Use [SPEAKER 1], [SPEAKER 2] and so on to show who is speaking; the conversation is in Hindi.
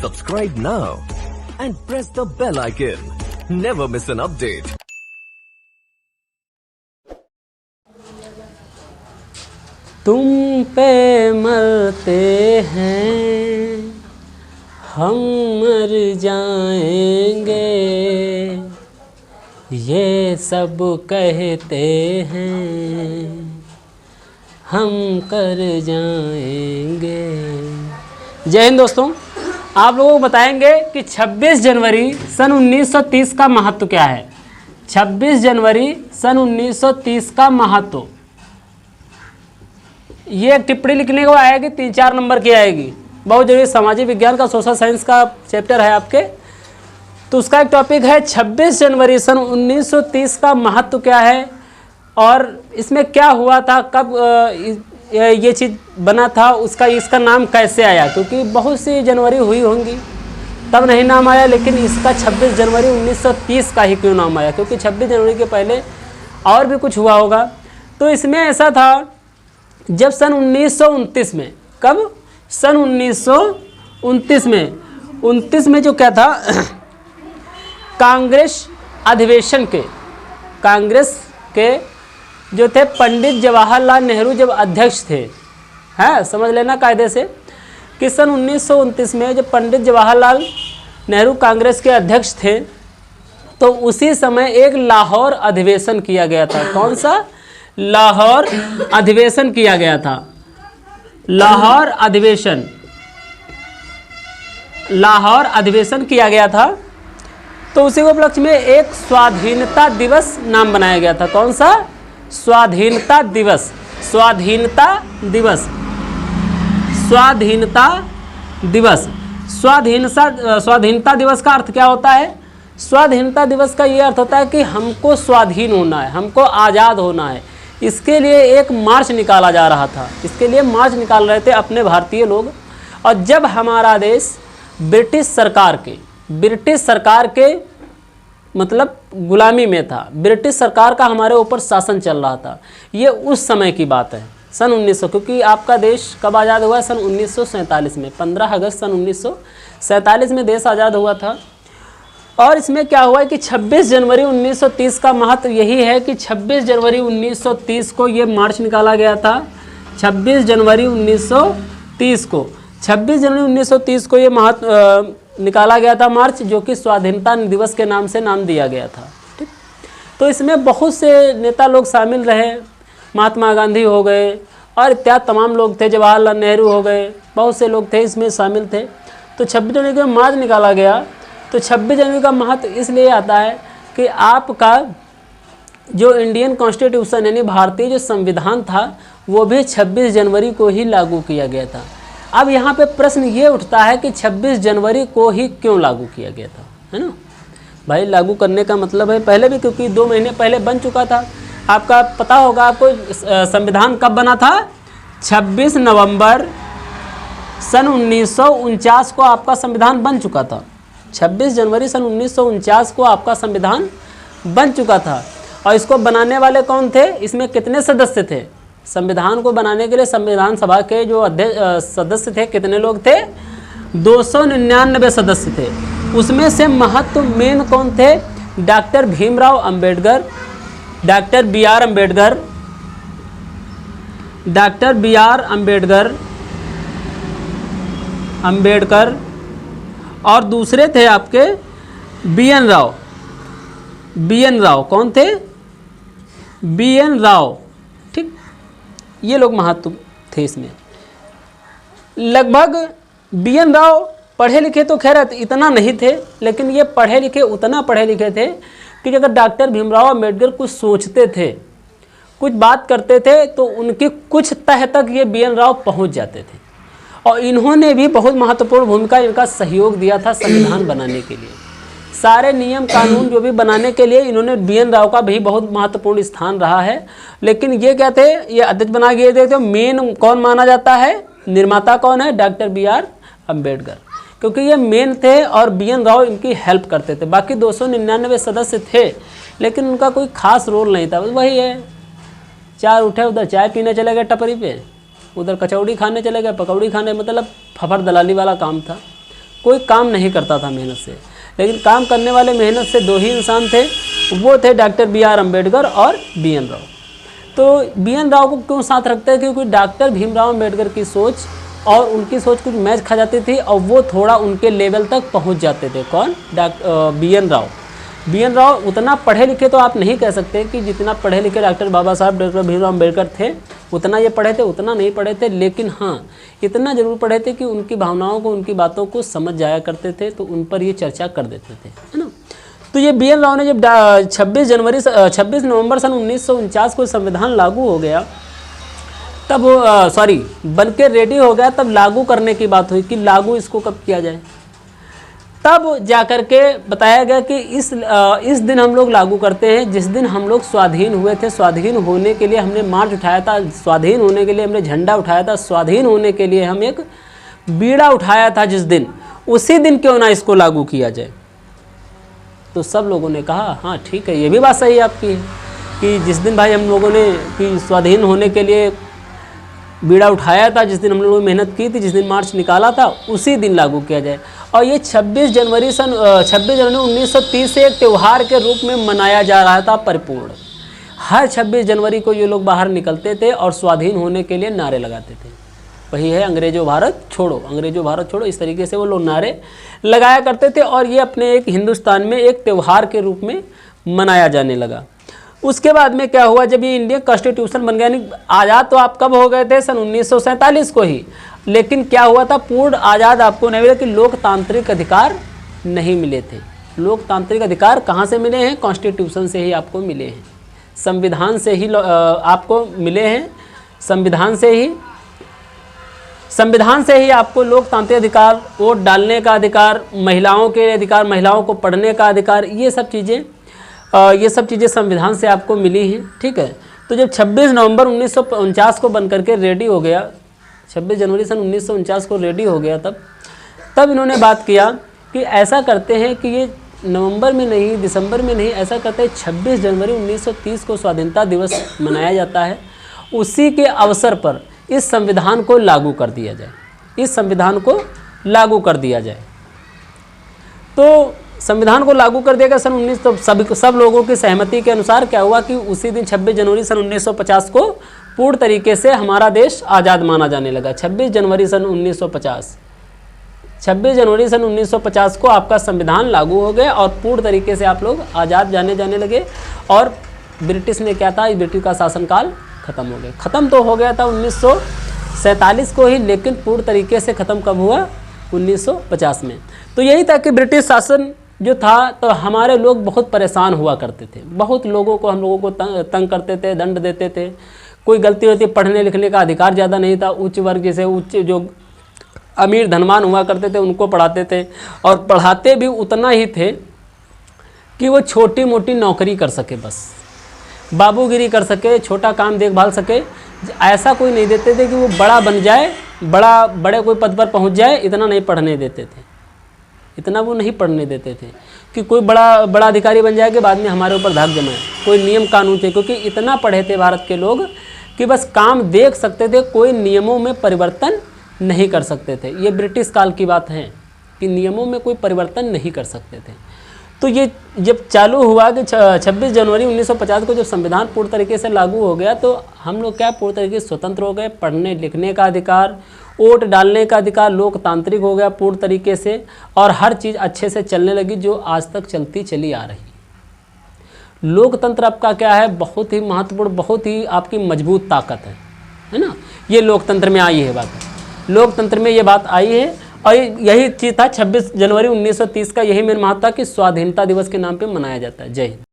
[SPEAKER 1] Subscribe now and press the bell icon. Never miss an update.
[SPEAKER 2] तुम पे मरते हैं, हम मर जाएंगे, ये सब कहते हैं, हम कर जाएंगे। जय हिंद दोस्तों, आप लोगों को बताएंगे कि 26 जनवरी सन 1930 का महत्व क्या है। 26 जनवरी सन 1930 का महत्व, ये एक टिप्पणी लिखने को आएगी, 3-4 नंबर की आएगी। बहुत जरूरी सामाजिक विज्ञान का, सोशल साइंस का चैप्टर है आपके, तो उसका एक टॉपिक है 26 जनवरी सन 1930 का महत्व क्या है और इसमें क्या हुआ था, कब ये चीज़ बना था, इसका नाम कैसे आया। क्योंकि बहुत सी जनवरी हुई होंगी तब नहीं नाम आया, लेकिन इसका 26 जनवरी 1930 का ही क्यों नाम आया, क्योंकि 26 जनवरी के पहले और भी कुछ हुआ होगा। तो इसमें ऐसा था, जब सन 1929 में, कब, सन 1929 में जो क्या था, कांग्रेस के जो थे पंडित जवाहरलाल नेहरू जब अध्यक्ष थे, हैं, समझ लेना कायदे से, कि सन 1929 में जब पंडित जवाहरलाल नेहरू कांग्रेस के अध्यक्ष थे, तो उसी समय एक लाहौर अधिवेशन किया गया था। कौन सा? लाहौर अधिवेशन किया गया था। लाहौर अधिवेशन किया गया था। तो उसी के उपलक्ष्य में एक स्वाधीनता दिवस नाम बनाया गया था। कौन सा? स्वाधीनता दिवस। स्वाधीनता दिवस का अर्थ क्या होता है? स्वाधीनता दिवस का ये अर्थ होता है कि हमको स्वाधीन होना है, हमको आज़ाद होना है। इसके लिए एक मार्च निकाला जा रहा था, इसके लिए मार्च निकाल रहे थे अपने भारतीय लोग। और जब हमारा देश ब्रिटिश सरकार के मतलब गुलामी में था, ब्रिटिश सरकार का हमारे ऊपर शासन चल रहा था, ये उस समय की बात है, सन 1900। क्योंकि आपका देश कब आज़ाद हुआ? सन 1947 में, 15 अगस्त सन 1947 में देश आज़ाद हुआ था। और इसमें क्या हुआ है कि 26 जनवरी 1930 का महत्व यही है कि 26 जनवरी 1930 को ये मार्च निकाला गया था। 26 जनवरी 1930 को ये महत्व निकाला गया था मार्च, जो कि स्वाधीनता दिवस के नाम से नाम दिया गया था। ठीक, तो इसमें बहुत से नेता लोग शामिल रहे, महात्मा गांधी हो गए और इत्यादि तमाम लोग थे, जवाहरलाल नेहरू हो गए, बहुत से लोग थे इसमें शामिल थे। तो 26 जनवरी को मार्च निकाला गया। तो 26 जनवरी का महत्व इसलिए आता है कि आपका जो इंडियन कॉन्स्टिट्यूशन यानी भारतीय जो संविधान था, वो भी 26 जनवरी को ही लागू किया गया था। अब यहाँ पे प्रश्न ये उठता है कि 26 जनवरी को ही क्यों लागू किया गया था, है ना भाई? लागू करने का मतलब है पहले भी, क्योंकि 2 महीने पहले बन चुका था। आपका पता होगा आपको संविधान कब बना था? 26 नवंबर सन 1949 को आपका संविधान बन चुका था। 26 जनवरी सन 1949 को आपका संविधान बन चुका था। और इसको बनाने वाले कौन थे? इसमें कितने सदस्य थे? संविधान को बनाने के लिए संविधान सभा के जो सदस्य थे, कितने लोग थे? 299 सदस्य थे। उसमें से महत्व मेन कौन थे? Doctor Bhimrao Ambedkar, doctor B R Ambedkar और दूसरे थे आपके बी.एन. राव। कौन थे? बी.एन. राव। ठीक, ये लोग महत्व थे इसमें। लगभग बी.एन. राव पढ़े लिखे तो खैर इतना नहीं थे, लेकिन ये उतना पढ़े लिखे थे कि अगर डॉक्टर भीमराव अम्बेडकर कुछ सोचते थे, कुछ बात करते थे, तो उनकी कुछ तह तक ये बी.एन. राव पहुंच जाते थे। और इन्होंने भी बहुत महत्वपूर्ण भूमिका, इनका सहयोग दिया था संविधान बनाने के लिए। सारे नियम कानून जो भी बनाने के लिए इन्होंने बी.एन. राव का भी बहुत महत्वपूर्ण स्थान रहा है। लेकिन ये क्या थे? ये अध्यक्ष बना गए थे। तो मेन कौन माना जाता है? निर्माता कौन है? डॉक्टर बी आर अम्बेडकर, क्योंकि ये मेन थे और बी.एन. राव इनकी हेल्प करते थे। बाकी 299 सदस्य थे, लेकिन उनका कोई खास रोल नहीं था। वही है, चार उठे उधर चाय पीने चले गए टपरी पे, उधर कचौड़ी खाने चले गए, पकौड़ी खाने, मतलब फफड़ दलाली वाला काम था। कोई काम नहीं करता था मेहनत से, लेकिन काम करने वाले मेहनत से दो ही इंसान थे, वो थे डॉक्टर B.R. अम्बेडकर और B.N. राव। तो B.N. राव को क्यों साथ रखते हैं? क्योंकि डॉक्टर भीमराव अम्बेडकर की सोच और उनकी सोच कुछ मैच खा जाती थी और वो थोड़ा उनके लेवल तक पहुंच जाते थे। कौन? B.N. राव। B.N. राव उतना पढ़े लिखे तो आप नहीं कह सकते कि जितना पढ़े लिखे डॉक्टर बाबा साहब डॉक्टर भीमराव अम्बेडकर थे उतना ये पढ़े थे, उतना नहीं पढ़े थे, लेकिन हाँ इतना ज़रूर पढ़े थे कि उनकी भावनाओं को, उनकी बातों को समझ जाया करते थे, तो उन पर ये चर्चा कर देते थे, है ना। तो ये B.N. राव ने जब 26 नवंबर सन 1949 को संविधान लागू हो गया, तब बन के रेडी हो गया, तब लागू करने की बात हुई कि लागू इसको कब किया जाए। तब जाकर के बताया गया कि इस दिन हम लोग लागू करते हैं जिस दिन हम लोग स्वाधीन हुए थे। स्वाधीन होने के लिए हमने मार्च उठाया था, स्वाधीन होने के लिए हमने झंडा उठाया था, स्वाधीन होने के लिए हम एक बीड़ा उठाया था जिस दिन, उसी दिन क्यों ना इसको लागू किया जाए। तो सब लोगों ने कहा हाँ ठीक है, ये भी बात सही आपकी है कि जिस दिन भाई हम लोगों ने कि स्वाधीन होने के लिए बीड़ा उठाया था, जिस दिन हम लोगों ने मेहनत की थी, जिस दिन मार्च निकाला था, उसी दिन लागू किया जाए। और ये 26 जनवरी 1930 से एक त्यौहार के रूप में मनाया जा रहा था परिपूर्ण। हर 26 जनवरी को ये लोग बाहर निकलते थे और स्वाधीन होने के लिए नारे लगाते थे। वही है अंग्रेजों भारत छोड़ो, अंग्रेजों भारत छोड़ो, इस तरीके से वो लोग नारे लगाया करते थे और ये अपने एक हिंदुस्तान में एक त्यौहार के रूप में मनाया जाने लगा। उसके बाद में क्या हुआ, जब ये इंडियन कॉन्स्टिट्यूशन बन गया, नहीं आज़ाद तो आप कब हो गए थे? सन 1947 को ही, लेकिन क्या हुआ था, पूर्ण आज़ाद आपको नहीं मिला कि लोकतांत्रिक अधिकार नहीं मिले थे। लोकतांत्रिक अधिकार कहाँ से मिले हैं? कॉन्स्टिट्यूशन से ही आपको मिले हैं, संविधान से ही आपको मिले हैं, संविधान से ही आपको लोकतांत्रिक अधिकार, वोट डालने का अधिकार, महिलाओं के अधिकार, महिलाओं को पढ़ने का अधिकार, ये सब चीज़ें संविधान से आपको मिली हैं। ठीक है, तो जब 26 नवंबर 1949 को बन करके रेडी हो गया, 26 जनवरी सन 1949 को रेडी हो गया, तब इन्होंने बात किया कि ऐसा करते हैं कि ये नवंबर में नहीं, दिसंबर में नहीं, ऐसा करते हैं 26 जनवरी 1930 को स्वाधीनता दिवस मनाया जाता है, उसी के अवसर पर इस संविधान को लागू कर दिया जाए, इस संविधान को लागू कर दिया जाए। तो संविधान को लागू कर दिया गया सन 19, तो सब लोगों की सहमति के अनुसार क्या हुआ कि उसी दिन 26 जनवरी सन 1950 को पूर्ण तरीके से हमारा देश आज़ाद माना जाने लगा। 26 जनवरी सन 1950 को आपका संविधान लागू हो गया और पूर्ण तरीके से आप लोग आज़ाद जाने लगे। और ब्रिटिश ने क्या था, ब्रिटिश का शासनकाल ख़त्म हो गया। ख़त्म तो हो गया था 1947 को ही, लेकिन पूर्ण तरीके से ख़त्म कब हुआ? 1950 में। तो यही था कि ब्रिटिश शासन जो था, तो हमारे लोग बहुत परेशान हुआ करते थे, बहुत लोगों को, हम लोगों को तंग करते थे, दंड देते थे। कोई गलती होती, पढ़ने लिखने का अधिकार ज़्यादा नहीं था, उच्च वर्ग जैसे उच्च जो अमीर धनवान हुआ करते थे उनको पढ़ाते थे, और पढ़ाते भी उतना ही थे कि वो छोटी मोटी नौकरी कर सके, बस बाबूगिरी कर सके, छोटा काम देखभाल सके। ऐसा कोई नहीं देते थे कि वो बड़ा बन जाए, बड़े कोई पद पर पहुंच जाए, इतना नहीं पढ़ने देते थे, इतना वो नहीं पढ़ने देते थे कि कोई बड़ा अधिकारी बन जाए कि बाद में हमारे ऊपर धाक जमाए। कोई नियम कानून थे, क्योंकि इतना पढ़े थे भारत के लोग कि बस काम देख सकते थे, कोई नियमों में परिवर्तन नहीं कर सकते थे। ये ब्रिटिश काल की बात है कि नियमों में कोई परिवर्तन नहीं कर सकते थे। तो ये जब चालू हुआ कि 26 जनवरी 1950 को जब संविधान पूर्ण तरीके से लागू हो गया, तो हम लोग क्या पूर्ण तरीके से स्वतंत्र हो गए, पढ़ने लिखने का अधिकार, वोट डालने का अधिकार, लोकतांत्रिक हो गया पूर्ण तरीके से, और हर चीज़ अच्छे से चलने लगी जो आज तक चलती चली आ रही। लोकतंत्र आपका क्या है, बहुत ही महत्वपूर्ण, बहुत ही आपकी मजबूत ताकत है ना। ये लोकतंत्र में आई है बात, लोकतंत्र में ये बात आई है। और यही चीज़ था 26 जनवरी 1930 का, यही मेन महत्व था कि स्वाधीनता दिवस के नाम पे मनाया जाता है। जय हिंद।